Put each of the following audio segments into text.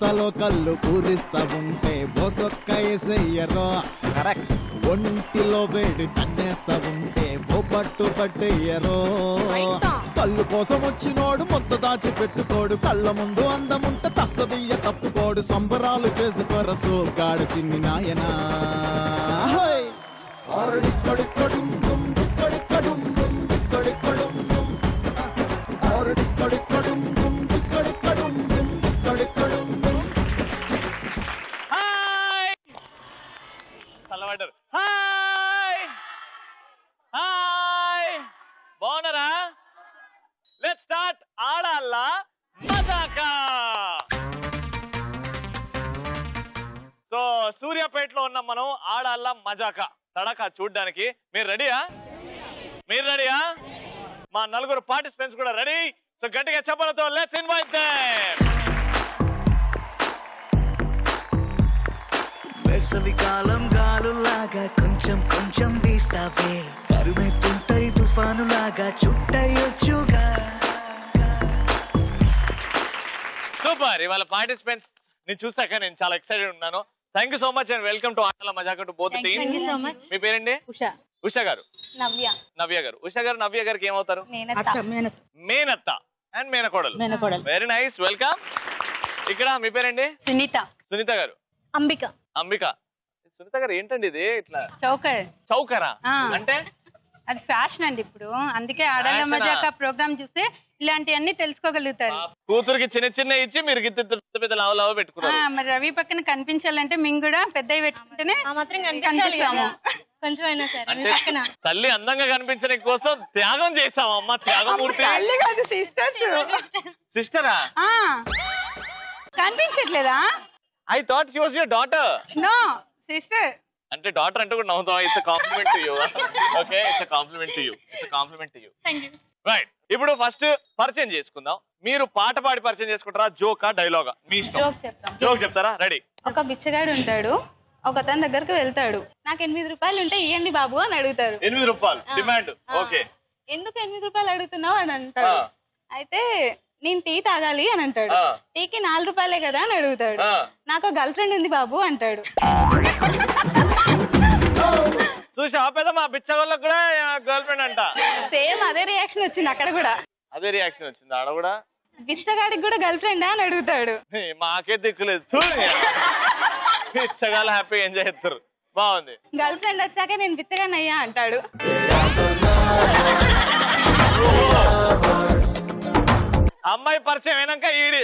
కొంపలో కళ్ళు పూరిస్తా ఉంటే బోసొక్క ఏసయ్యరో కరెక్ట్. ఒంటిలో వేడి తన్నేస్తా ఉంటే ఓ పట్టు పట్టయ్యరో. కళ్ళు కోసం వచ్చినోడు మొత్త దాచి పెట్టుకోడు, కళ్ళ ముందు అందముంటే తస్సదియ్య తప్పుకోడు. సంబరాలు చేసి పరసు గాడు చిన్ని నాయనా. బాగున్నారా? లెట్స్ స్టార్ట్ ఆడాలా మజాకా. సో సూర్యాపేటలో ఉన్నాం మనం. ఆడాలా మజాకా తడక చూడ్డానికి. మీరు రెడీయా? మీరు రెడీయా? మా నలుగురు పార్టిసిపెంట్స్ కూడా రెడీ. సో గట్టిగా చెప్పలతో లెట్స్ ఇన్వైట్ దెం. వేసవి కాలం గాలులాగా కొంచెం కొంచెం వీస్తావే, కరుమెత్తుంటరి తుఫాను లాగా చుట్టయొచ్చుగా. సూపర్. ఇవాళ పార్టిసిపెంట్స్ ని చూసాక నేను చాలా ఎక్సైటెడ్ ఉన్నాను. Thank you so much and welcome to ఆటల మజాకా టు బోత్ టీమ్స్. మీ పేరండి? ఉషా. ఉషా గారు. నవ్య. నవ్య గారు. ఉషా గారు నవ్య గారికి ఏమవుతారు? మేనత్త అండ్ మేనకోడలు. Very nice, welcome. ఇక్కడ మీ పేరండి? సునీత. సునీత గారు. అంబిక. అంబిక. సునీత గారు ఏంటండి ఇది ఇట్లా చౌకర్? చౌకరా అంటే అది ఫ్యాషన్ అండి ఇప్పుడు, అందుకే ఆడాల మజాకా ప్రోగ్రామ్ చూస్తే ఇలాంటివన్నీ తెలుసుకోగలుగుతారు. కూతురికి చిన్న చిన్న ఇచ్చి మీరు పెద్ద లావు లావు పెట్టుకున్నారు. మరి రవి పక్కన కనిపించాలంటే మేము కూడా పెద్దవి పెట్టుకుంటేనే కనిపిస్తాము. కొంచెం అయినా సరే. తల్లి అందంగా కనిపించడం కోసం త్యాగం చేసామమ్మా. త్యాగమూర్తి. తల్లి కాదు, సిస్టర్స్. సిస్టరా? కనిపించట్లేదా? I thought she was your daughter. No, sister. అంటే డాటర్ అంటే కూడా నవ్వుతావా? It's compliment to you. Okay, it's compliment to you. It's compliment to you. Right. ఇప్పుడు ఫస్ట్ పరిచయం చేసుకుందాం. మీరు పాట పాడి పరిచయం చేసుకుంటారా, జోకా, డైలాగా? మీ ఇష్టం. జోక్ చెప్తాం. జోక్ చెప్తారా? రెడీ. ఒక బిచ్చగాడు ఉంటాడు. ఒక అతని దగ్గరకు వెళ్తాడు. నాకు 8 రూపాయలు ఉంటే ఇవ్వండి బాబు అని అడుగుతాడు. 8 రూపాయలు డిమాండ్. ఓకే. ఎందుకు 8 రూపాయలు అడుగుతున్నావు అని అంటాడు. అయితే నేను టీ తాగాలి అని అంటాడు. టీకి 4 రూపాయలే కదా అని అడుగుతాడు. నాకు గర్ల్ ఫ్రెండ్ ఉంది బాబు అంటాడు. చూసా పెద్ద మా బిచ్చగోళ్ళకి కూడా గర్ల్ ఫ్రెండ్ అంట. సేమ్ అదే రియాక్షన్ వచ్చింది అక్కడ కూడా. అదే రియాక్షన్ వచ్చింది ఆడ కూడా. బిచ్చగాడికి కూడా గర్ల్ ఫ్రెండ్ అని అడుగుతాడు. మాకే దిక్కులేదు. బిచ్చగాళ్ళు హ్యాపీగా ఎంజాయ్ చేస్తారు. బాగుంది. గర్ల్ ఫ్రెండ్ వచ్చాక నేను బిచ్చగానయ్యా అంటాడు. అమ్మాయి పరిచయం అయినాక ఈడి.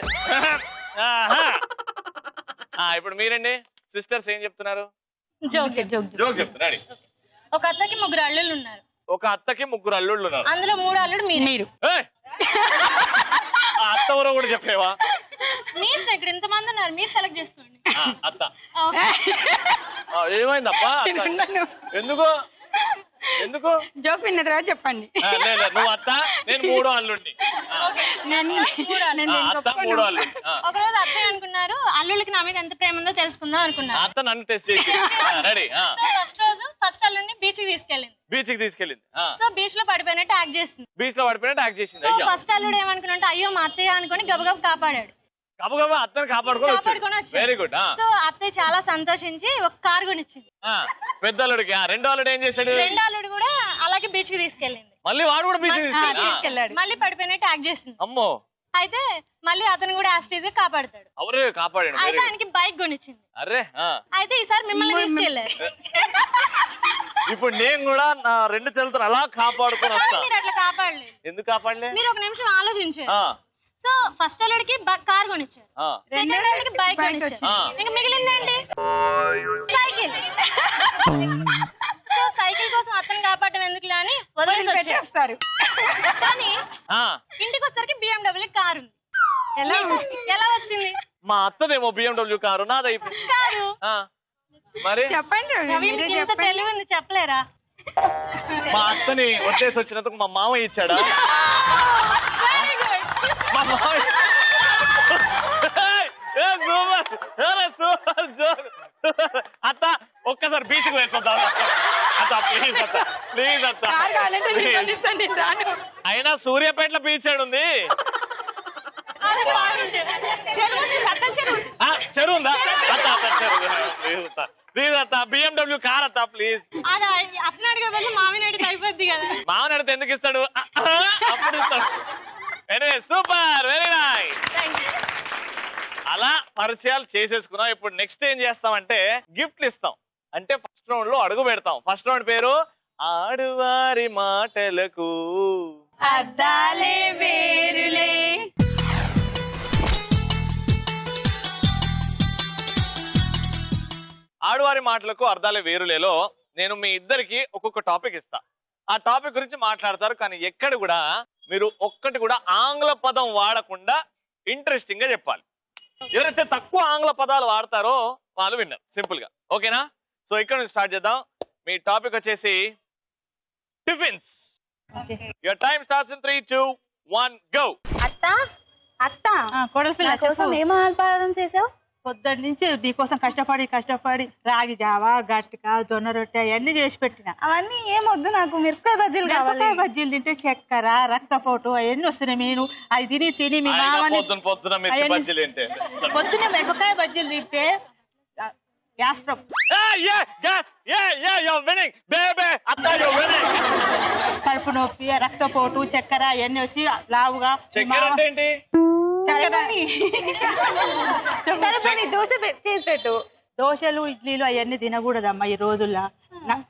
ఇప్పుడు మీరండి సిస్టర్స్ ఏం చెప్తున్నారు? జోక్ చెప్తున్నారు. ఒక అత్తకి 3 అల్లుళ్ళు ఉన్నారు. ఒక అత్తకి 3 అల్లుళ్ళు ఉన్నారు. అందులో 3 అల్లుడు మీరు. అత్త ఎవరో కూడా చెప్పేవా? మీ ఇక్కడ ఇంతమంది ఉన్నారు, మీరు సెలెక్ట్ చేసుకోండి. అత్త ఏమైందబ్బా? ఎందుకు ఎందుకు జోక్ విన్న తర్వాత చెప్పండి. నువ్వు అత్త, నేను 3 అల్లుడిని. అత్త 3 అల్లుడు. ఒకరోజు అత్తయ్య అనుకున్నారు అల్లుళ్ళకి నా మీద ఎంత ప్రేమ ఉందో తెలుసుకుందాం అనుకున్నారు. అత్త నన్ను టెస్ట్ చేసి రెడీ. ఫస్ట్ రోజు ఫస్ట్ అల్లుడిని బీచ్ కి తీసుకెళ్ళింది. సో బీచ్ లో పడిపోయినట్టు యాక్ట్ చేసింది. సో ఫస్ట్ అల్లుడు ఏమనుకున్నట్టు అయ్యో మా అత్తయ్య అనుకుని గబగబ కాపాడాడు. గబగబా అత్తని కాపాడుకొని. Very good. సో అత్తయ్య చాలా సంతోషించి ఒక కార్ కొనిచ్చింది పెద్ద అల్లుడికి. రెండో అల్లుడు ఏం చేశాడు? రెండో అల్లుడు కూడా అలాగే బీచ్ కి తీసుకెళ్ళింది. మళ్ళీ వాడు కూడా బీచ్ తీసుకెళ్ళాడు. మళ్ళీ పడిపోయినట్టు యాక్ట్ చేసింది. అమ్మో. అయితే మళ్ళీ అతను కూడా యాస్టీజ్ కాపాడతాడు. కాపాడాడు. అయితే ఆయనకి బైక్ కొనిచ్చింది. అరే. అయితే ఈసారి మిమ్మల్ని తీసుకెళ్లారు. ఇప్పుడు నేను కూడా నా 2 చెల్తలు అలా కాపాడుకొని వస్తా. మీరు అట్లా కాపాడలేదు. ఎందుకు కాపాడలే? మీరు ఒక నిమిషం ఆలోచించారు. సో ఫస్ట్ అల్లుడికి కార్ కొనిచ్చారు, సెకండ్ అల్లుడికి బైక్ కొనిచ్చారు, ఇంకా మిగిలిందండి సైకిల్. సో సైకిల్ కోసం అతను కాపాడటం ఎందుకులే అని వదిలేస్తారు. కానీ ఇంటికి వచ్చేసరికి BMW కారు ఉంది. ఎలా వచ్చింది? మా అత్తదేమో BMW కారు, నాదైపోయింది కాదు. మరి చెప్పండి. ఇంత తెలివి ఉంది, చెప్పలేరా? మా అత్తని వచ్చేసి వచ్చినందుకు మా మామయ్య ఇచ్చాడా? అత్త ఒక్కసారి బీచ్ కి వేసుకుంటాం. అత్త ప్లీజ్, అత్త ప్లీజ్, అత్త. అయినా సూర్యాపేటలో బీచ్ ఉంది. చెరువు ఉందా అత్త ప్లీజ్ అత్త BMW కార్ అత్త ప్లీజ్. అది అట్లా అడిగే బదులు మామిని అడిగితే అయిపోద్ది కదా. మామని అడిగితే ఎందుకు ఇస్తాడు అప్పుడు ఇస్తాడు. Anyway super very nice. అలా పరిచయాలు చేసేసుకున్నాం. ఇప్పుడు నెక్స్ట్ ఏం చేస్తామంటే గిఫ్ట్లు ఇస్తాం. అంటే ఫస్ట్ రౌండ్ లో అడుగు పెడతాం. ఫస్ట్ రౌండ్ పేరు ఆడువారి మాటలకు అద్దాలే వేరులే. ఆడువారి మాటలకు అర్థాలే వేరులేలో నేను మీ ఇద్దరికి ఒక్కొక్క టాపిక్ ఇస్తా. ఆ టాపిక్ గురించి మాట్లాడతారు. కానీ ఎక్కడ కూడా మీరు ఒక్కటి కూడా ఆంగ్ల పదం వాడకుండా ఇంట్రెస్టింగ్ గా చెప్పాలి. ఎవరైతే తక్కువ ఆంగ్ల పదాలు వాడతారో వాళ్ళు విన్నారు. సింపుల్ గా ఓకేనా? సో ఇక్కడ నుంచి స్టార్ట్ చేద్దాం. మీ టాపిక్ వచ్చేసి tiffins. Your time starts in 3, 2, 1 go. అత్త అత్త కోడలిపిల్ల నా కోసం ఏం ఆహారం చేసావు? పొద్దున్న నుంచి నీకోసం కష్టపడి రాగి జావా గట్టిక జొన్న రొట్టె అవన్నీ చేసి పెట్టిన. అవన్నీ ఏమొద్దు, నాకు మిరపకాయ బజ్జీలు కావాలి. మిరపకాయ బజ్జీలు తింటే చక్కెర రక్తపోటు అవన్నీ వస్తున్నాయి. మీరు అది తిని మీ మామని పొద్దున మిర్చి బజ్జీలు ఏంటి? పొద్దున్న మిరపకాయ బజ్జీలు తింటే గ్యాస్ కడుపు నొప్పి రక్తపోటు చక్కెర అవన్నీ వచ్చి లావుగా దోశ చేసి పెట్టు. దోశలు ఇడ్లీలు అవన్నీ తినకూడదమ్మా ఈ రోజుల్లో.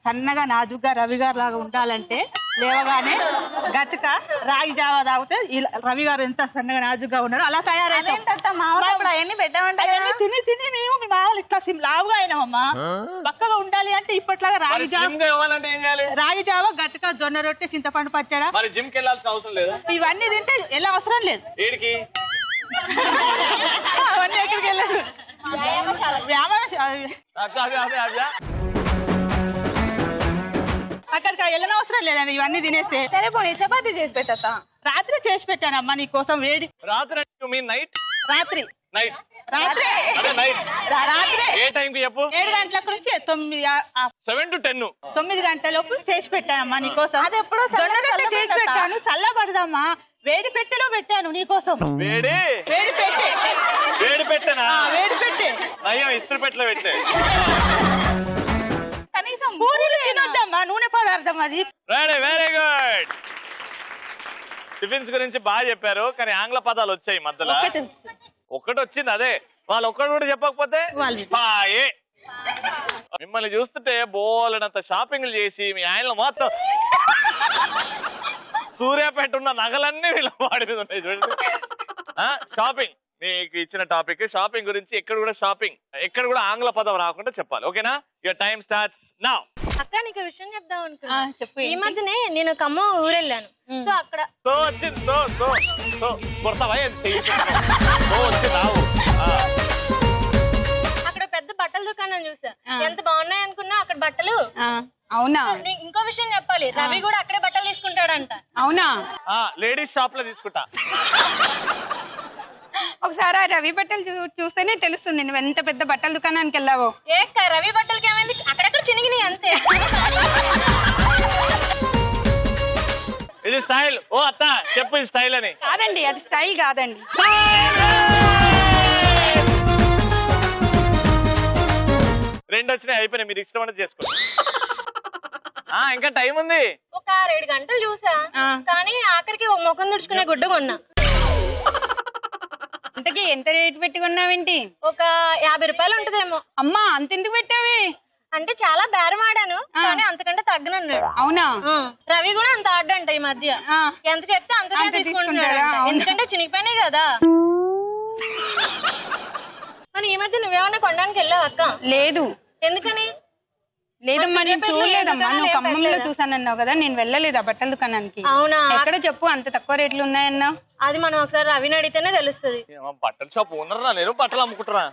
సన్నగా నాజుగ్గా రవి గారు లాగా ఉండాలంటే లేవగానే గట్టిక రాగి జావా తాగితే రవి గారు ఎంత సన్నగా నాజుగ్గా ఉన్నారో అలా తయారైతాం. తిని మేము మీ మామూలు ఇట్లా లావుగా అయినామమ్మా. పక్కగా ఉండాలి అంటే ఇప్పట్లాగా రాగి జావా గట్టిక జొన్న రొట్టె చింతపండు పచ్చడా ఇవన్నీ తింటే ఎలా అవసరం లేదు. అవన్నీ ఎక్కడికి వెళ్ళదు. అక్కడికి వెళ్ళనవసరం లేదండి. ఇవన్నీ తినేస్తే సరే పోనీ చపాతీ చేసి పెట్టా. రాత్రి చేసి పెట్టానమ్మా నీ కోసం వేడి. రాత్రి రాత్రి నైట్ రాత్రి రాత్రి ఏ టైంకి చెప్పు? 7 గంటల నుంచి 7 to 10 9 గంటలలోపు చేసి పెట్టానమ్మా నీకోసం. అది ఎప్పుడో జొన్న రొట్టె చేసి పెట్టాను. చల్లబడదమ్మా. వేడి పెట్టెలో పెట్టాను నీకోసం. వేడి పెట్టనా? వేడి పెట్టే అయ్యో ఇస్త్రీ పెట్టెలో పెట్టే. కనీసం పూరీలు తినొద్దమ్మా, నూనె పదార్థం అది. Very good. టిఫిన్స్ గురించి బాగా చెప్పారు. కానీ ఆంగ్ల పదాలు వచ్చాయి మధ్యలో. ఒక్కటి వచ్చింది, అదే వాళ్ళు ఒక్కటి కూడా చెప్పకపోతే బాయే. మిమ్మల్ని చూస్తుంటే బోలెడంత షాపింగ్లు చేసి మీ ఆయనలో మొత్తం సూర్యాపేట ఉన్న నగలన్నీ వీళ్ళ వాడి మీద ఉన్నాయి చూడండి. షాపింగ్ మీకు ఇచ్చిన టాపిక్ షాపింగ్ గురించి. ఎక్కడ కూడా ఆంగ్ల పదం రాకుండా చెప్పాలి. ఓకేనా? Your time starts now. అక్క నీకు విషయం చెప్దాం అనుకున్నా. చెప్పు. ఈ మధ్యనే నేను ఖమ్మం ఊరెళ్ళాను. సో అక్కడ అక్కడ పెద్ద బట్టల దుకాణం చూసా. ఎంత బాగున్నాయి అనుకున్నా అక్కడ బట్టలు. అవునా? ఇంకో విషయం చెప్పాలి, రవి కూడా అక్కడే బట్టలు తీసుకుంటాడంట. అవునా? లేడీస్ షాప్ లో తీసుకుంటా. ఒకసారి ఆ రవి బట్టలు చూస్తేనే తెలుస్తుంది నువ్వు ఎంత పెద్ద బట్టల దుకాణానికి వెళ్ళావో. ఏ రవి బట్టలకి ఏమైంది? అక్కడక్కడ చినిగినాయి అంతే. ఇది స్టైల్. ఓ అత్త చెప్పు ఇది స్టైల్ అని. కాదండి, అది స్టైల్ కాదండి. రెండు వచ్చినాయి, అయిపోయినాయి. మీరు ఇష్టం అనేది చేసుకోండి. ఇంకా టైం ఉంది. ఒక 7 గంటలు చూసా. కానీ ఆఖరికి ముఖం తుడుచుకునే గుడ్డ కొన్నా. అంతకీ ఎంత రేటు పెట్టుకున్నావేంటి? ఒక 50 రూపాయలు ఉంటదేమో. అమ్మా అంత ఎందుకు పెట్టావి? అంటే చాలా బేరం ఆడాను, కానీ అంతకంటే తగ్గనన్నాడు. అవునా? రవి కూడా అంత ఆడంట ఈ మధ్య. ఎంత చెప్తే అంతగా తీసుకుంటున్నాడు. ఎందుకంటే చినిగిపోయినాయి కదా. మరి ఈ మధ్య నువ్వేమన్నా కొనడానికి వెళ్ళావు అక్క? లేదు. ఎందుకని? లేదమ్మా, నేను చూడలేదమ్మా. నువ్వు ఖమ్మంలో చూసానన్నావు కదా, నేను వెళ్ళలేదు ఆ బట్టల దుకాణానికి. అవునా? ఎక్కడ చెప్పు, అంత తక్కువ రేట్లు ఉన్నాయన్నా? అది మనం ఒకసారి రవిని అడిగితేనే తెలుస్తుంది. బట్టల షాప్ ఓనరా నేను? బట్టలు అమ్ముకుంటారా?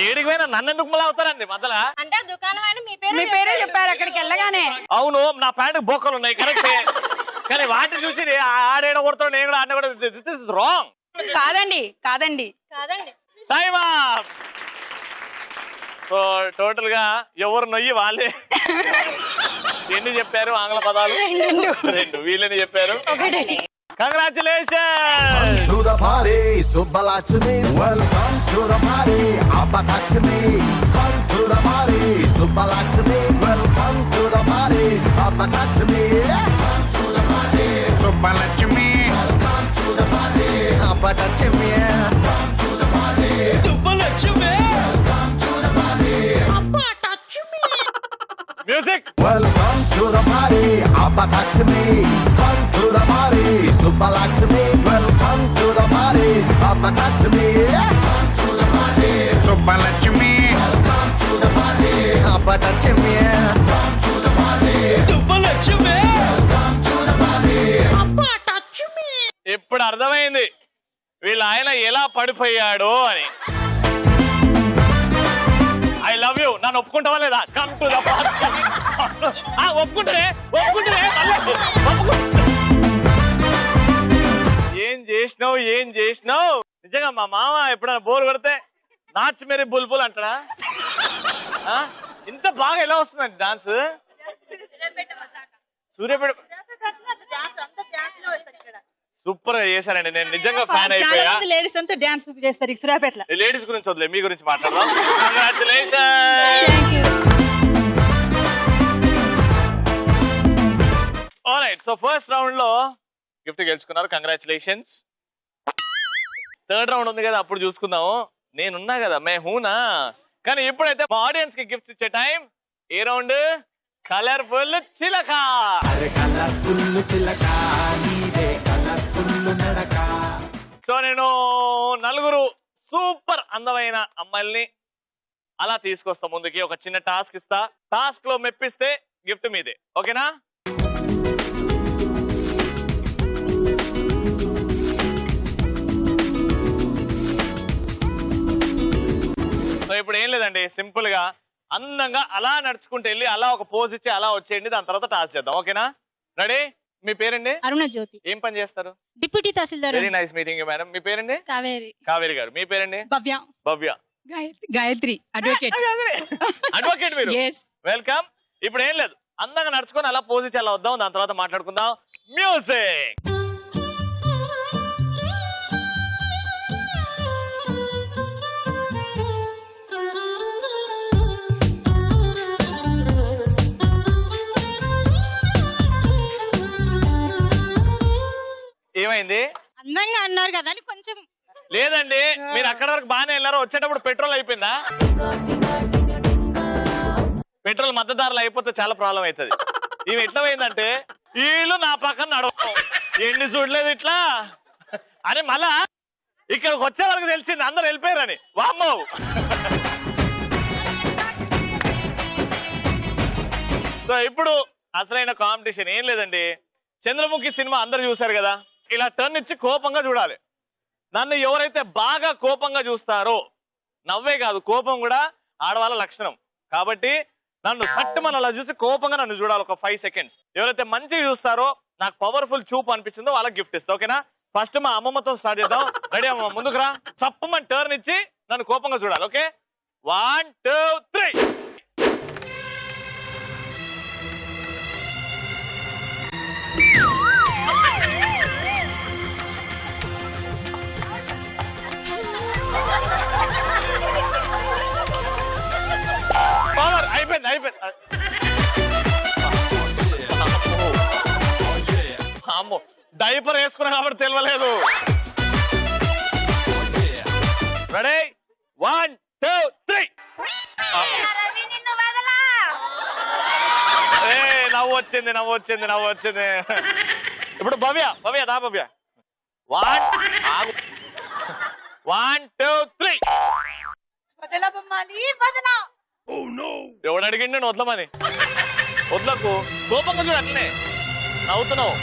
ఏడికి పోయినా నన్ను ఎందుకు మళ్ళీ అవుతారండి మధ్యలో? అంటే ఆ దుకాణం ఆయన మీ పేరే చెప్పారు అక్కడికి వెళ్ళగానే. అవును, నా ప్యాంట్ బొక్కలు ఉన్నాయి కరెక్టే. కానీ వాటిని చూసి ఆడేడ కొడతాడు, నేను కూడా ఆడ కూడా. రాంగ్. కాదండి కాదండి కాదండి. Time up. సో టోటల్ గా ఎవరు నొయ్యి వాళ్ళే. ఎన్ని చెప్పారు ఆంగ్ల పదాలు? 2. వీళ్ళని చెప్పారు. Congratulations! To the party, Subbalaxmi. Welcome to the party, Abba touch me. Come to the party, Super Lakshmi. Welcome to the party, Abba touch me. Come to the party, Super Lakshmi. Welcome to the party, Abba touch me. Come to the party, Super Lakshmi. Welcome to the party, Abba touch me. Music. Welcome to the party, Abba touch me. Come to the party, Super Lakshmi. Welcome to the party, Abba touch me. Come to the party, Super Lakshmi. Welcome to the party, Abba touch me. Come to the party, Super Lakshmi. Welcome to the party, Abba touch me. ఇప్పుడు అర్థమైంది వీళ్ళ ఆయన ఎలా పడిపోయాడో అని. I love you, నన్ను ఒప్పుకుంటావా లేదా? Come to the party. ఒప్పుకుంటారే ఏం చేసినావు నిజంగా మా మామ ఎప్పుడైనా బోర్ కొడితే నాచ్ మేరీ బుల్బుల్ అంటాడా? ఇంత బాగా ఎలా వస్తుందండి డాన్స్? సూర్యాపేట సూపర్ గా చేశారండి. నేను నిజంగా ఫ్యాన్ అయిపోయా. లేడీస్ అంతా డాన్స్ చేస్తారు సూర్యాపేటలో. లేడీస్ గురించి వదిలే, మీ గురించి మాట్లాడదాం. Congratulations. Alright, so first round లో గిఫ్ట్ గెలుచుకున్నారు, కంగ్రాచులేషన్స్. థర్డ్ రౌండ్ ఉంది కదా, అప్పుడు చూసుకుందాము. నేనున్నా కదా, మే హూనా. కానీ ఇప్పుడైతే మా ఆడియన్స్ కి గిఫ్ట్స్ ఇచ్చే టైం. ఏ రౌండ్? కలర్ఫుల్ చిలక. సో నేను నలుగురు సూపర్ అందమైన అమ్మాయిల్ని అలా తీసుకొస్తా ముందుకి. ఒక చిన్న టాస్క్ ఇస్తా, టాస్క్ లో మెప్పిస్తే గిఫ్ట్ మీదే, ఓకేనా? సో ఇప్పుడు ఏం లేదండి, సింపుల్ గా అందంగా అలా నడుచుకుంటూ వెళ్ళి అలా ఒక పోజ్ ఇచ్చి అలా వచ్చేయండి. దాని తర్వాత టాస్క్ చేద్దాం, ఓకేనా? రెడీ? మీ పేరండి? అరుణ జ్యోతి. ఏం పని చేస్తారు? Deputy tahsildar. Very nice meeting you madam. మీ పేరండి? కావేరి. కావేరి గారు. మీ పేరండి? భవ్య. భవ్య. గాయత్రి. అడ్వకేట్. అడ్వకేట్ మీరు? వెల్కమ్. ఇప్పుడు ఏం లేదు, అందంగా నడుచుకొని అలా పోజ్ ఇచ్చి అలా వద్దాం, దాని తర్వాత మాట్లాడుకుందాం. మ్యూజిక్. ఏమైంది? అందంగా అన్నారు కదా అని కొంచెం. లేదండి, మీరు అక్కడ వరకు బాగానే వెళ్ళారు, వచ్చేటప్పుడు పెట్రోల్ అయిపోయిందా? పెట్రోల్ మద్దతుదారులు అయిపోతే చాలా ప్రాబ్లం అవుతుంది. ఇవి ఎట్లా పోయిందంటే, వీళ్ళు నా పక్కన నడవడం ఎండి చూడలేదు ఇట్లా అని, మళ్ళా ఇక్కడికి వచ్చే వరకు తెలిసింది అందరు వెళ్ళిపోయారని. వామ్మో. సో ఇప్పుడు అసలైన కాంపిటీషన్ ఏం లేదండి, చంద్రముఖి సినిమా అందరు చూసారు కదా, ఇలా టర్న్ ఇచ్చి కోపంగా చూడాలి. నన్ను ఎవరైతే బాగా కోపంగా చూస్తారో, నవ్వే కాదు కోపం కూడా ఆడవాళ్ళ లక్షణం కాబట్టి నన్ను సట్టుమని అలా చూసి కోపంగా నన్ను చూడాలి ఒక 5 సెకండ్స్. ఎవరైతే మంచిగా చూస్తారో, నాకు పవర్ఫుల్ చూపు అనిపించిందో వాళ్ళకి గిఫ్ట్ ఇస్తా, ఓకేనా? ఫస్ట్ మా అమ్మమ్మతో స్టార్ట్ చేద్దాం. రెడీ అమ్మ? ముందుకు రా. చప్పమని టర్న్ ఇచ్చి నన్ను కోపంగా చూడాలి, ఓకే? 1 2 3. అయిపోయింది. అమ్మో, డైపర్ వేసుకున్నా కాబట్టి తెలియలేదు. రెడీ? 1 2 3. నవ్వు వచ్చింది. ఇప్పుడు భవ్య దా భవ్య. 1 2 3. ఎవడు అడిగిండి నేను వదలమని? వదలకు, కోపంగా చూడు, అట్లనే నవ్వుతున్నావు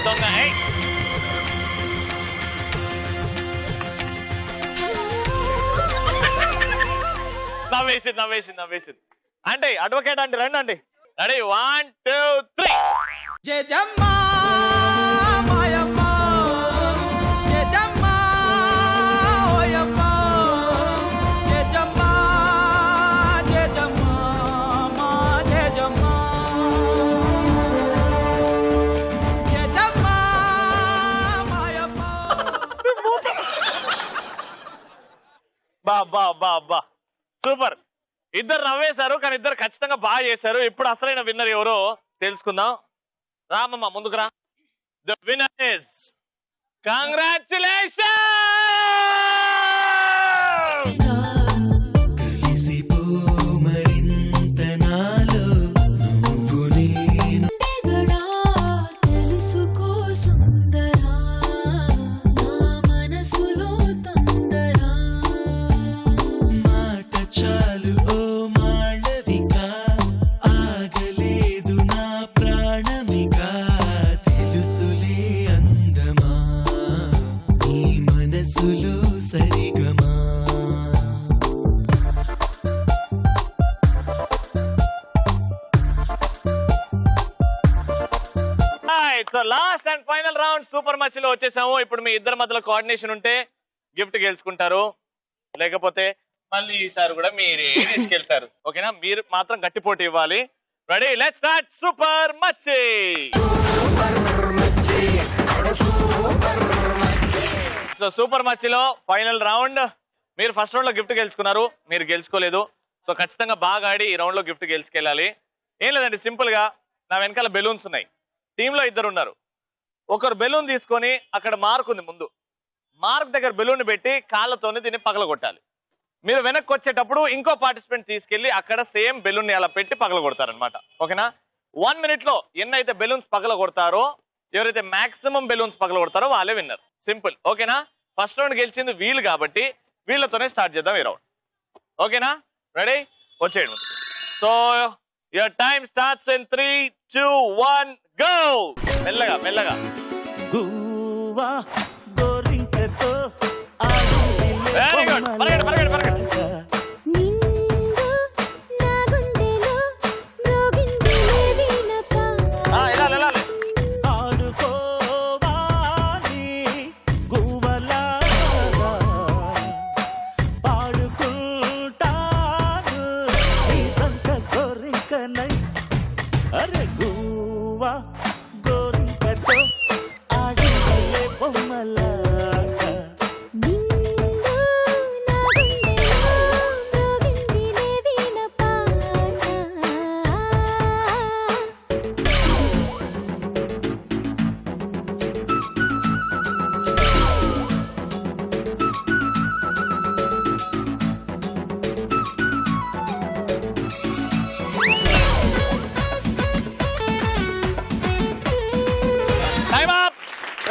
దొంగ. నవ్వేసింది అంటే అడ్వకేట్ అంటే రండి అండి. రెడీ? 1 2 3. జయజమ్మా మాయమ్మ, జయజమ్మా ఓయమ్మ, జయజమ్మా మా జయజమ్మా, జయజమ్మా మాయమ్మ. సూపర్. ఇద్దరు నవ్వేశారు కానీ ఇద్దరు ఖచ్చితంగా బాగా చేశారు. ఇప్పుడు అసలైన విన్నర్ ఎవరో తెలుసుకుందాం. రామమ్మ ముందుకు రా. The winner is congratulation. So last and final round super much లో వచ్చేసాము. ఇప్పుడు మీ ఇద్దరి మధ్యలో కోఆర్డినేషన్ ఉంటే గిఫ్ట్ గెలుచుకుంటారు, లేకపోతే మళ్ళీ ఈసారి కూడా మీరే తీసుకెళ్తారు. ఓకేనా? మీరు మాత్రం గట్టి పోటీ ఇవ్వాలి. Ready? Let's start super much. So super much లో ఫైనల్ రౌండ్. మీరు ఫస్ట్ రౌండ్ లో గిఫ్ట్ గెలుచుకున్నారు, మీరు గెలుచుకోలేదు. సో ఖచ్చితంగా బాగా ఆడి ఈ రౌండ్ లో గిఫ్ట్ గెలుచుకెళ్ళాలి. ఏం లేదండి, సింపుల్ గా నా వెనకాల బెలూన్స్ ఉన్నాయి. టీంలో ఇద్దరు ఉన్నారు. ఒకరు బెలూన్ తీసుకొని అక్కడ మార్క్ ఉంది, ముందు మార్క్ దగ్గర బెలూన్ పెట్టి కాళ్ళతోనే దీన్ని పగలగొట్టాలి. మీరు వెనక్కి వచ్చేటప్పుడు ఇంకో పార్టిసిపెంట్ తీసుకెళ్లి అక్కడ సేమ్ బెలూన్ అలా పెట్టి పగలగొడతారనమాట. ఓకేనా? 1 minute లో ఎన్నైతే బెలూన్స్ పగలగొడతారో, ఎవరైతే మాక్సిమం బెలూన్స్ పగలగొడతారో వాళ్ళే విన్నర్. సింపుల్. ఓకేనా? ఫస్ట్ రౌండ్ గెలిచింది వీళ్ళు కాబట్టి వీళ్ళతోనే స్టార్ట్ చేద్దాం ఈ రౌండ్. ఓకేనా? రెడీ? వచ్చేయండి. So your time starts in 3, 2, 1 go. మెల్లగా మెల్లగా. Very good. పరగండి పరగండి పరగండి.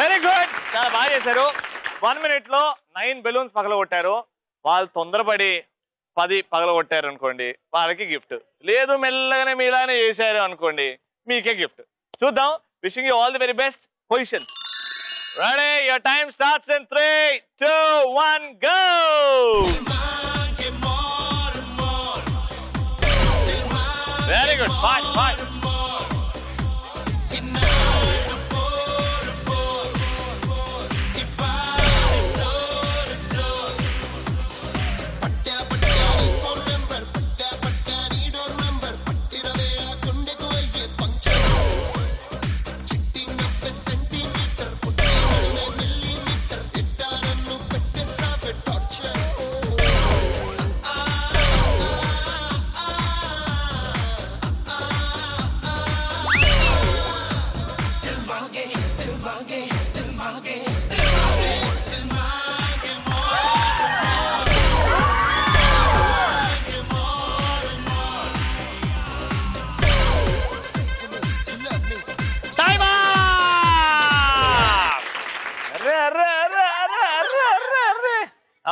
Very good. చాలా బాగా చేశారు. 1 minute లో 9 బెలూన్స్ పగలగొట్టారు. వాళ్ళు తొందరపడి 10 పగలగొట్టారు అనుకోండి, వాళ్ళకి గిఫ్ట్. లేదు మెల్లగానే మీలానే చేశారు అనుకోండి, మీకే గిఫ్ట్. చూద్దాం. Wishing you all the very best. Positions ready? Your time starts in 3, 2, 1 go. Very good. Fine fine.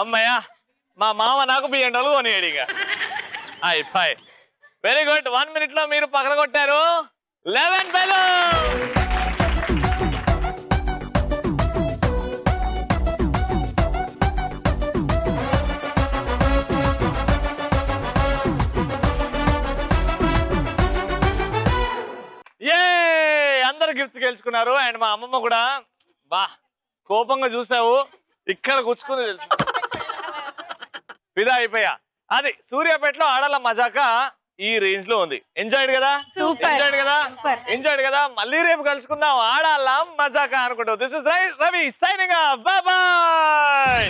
అమ్మయ్యా, మా మామ నాకు బియ్యంటలు కొనియాడు ఇక. ఫైవ్. Very good. 1 minute లో మీరు పగలగొట్టారు 11 బెలూన్స్. అందరు గిఫ్ట్స్ గెలుచుకున్నారు. అండ్ మా అమ్మమ్మ కూడా బా కోపంగా చూసావు, ఇక్కడ కూర్చుకుని ఫిదా అయిపోయా. అది సూర్యాపేటలో ఆడాల మజాక ఈ రేంజ్ లో ఉంది. ఎంజాయ్డ్ కదా? ఎంజాయ్డ్ కదా? మళ్ళీ రేపు కలుసుకుందాం ఆడాల మజాక అనుకుంటాం. This is Ravi signing off. Bye bye.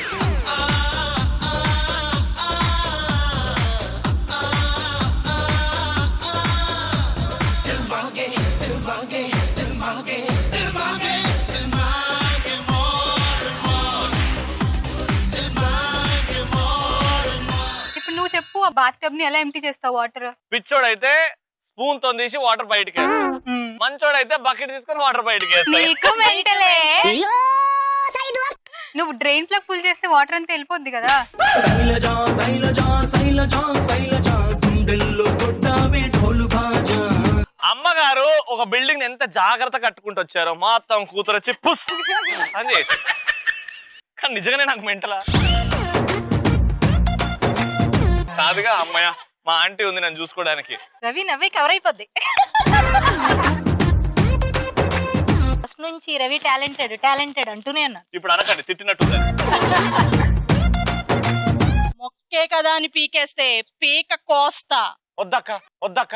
Bathtub ని ఎలా ఎంటీ చేస్తావు వాటర్? పిచ్చోడైతే స్పూన్ తో తీసి వాటర్ బయటకి వేస్తాడు, మంచోడైతే బకెట్ తీసుకొని వాటర్ బయటకి వేస్తాడు. నీకు మెంటలే. నువ్వు డ్రైన్ ప్లగ్ ఫుల్ చేస్తే వాటర్ అంతా వెళ్ళిపోద్ది కదా. అమ్మగారు ఒక బిల్డింగ్ ఎంత జాగ్రత్త కట్టుకుంటూ వచ్చారో మొత్తం కూతురు వచ్చి పుస్ అని చేసి, కానీ నిజంగానే నాకు మెంటలా కాదుగా. అమ్మయ్య మా ఆంటీ ఉంది నన్ను చూసుకోవడానికి. రవి నవ్వి కవర్ అయిపోద్ది. ఫస్ట్ నుంచి రవి టాలెంటెడ్ టాలెంటెడ్ అంటూనే అన్నా. ఇప్పుడు అనకండి, తిట్టినట్టు. మొక్కే కదా అని పీకేస్తే పీక కోస్తా. వద్దక్క వద్దక్క.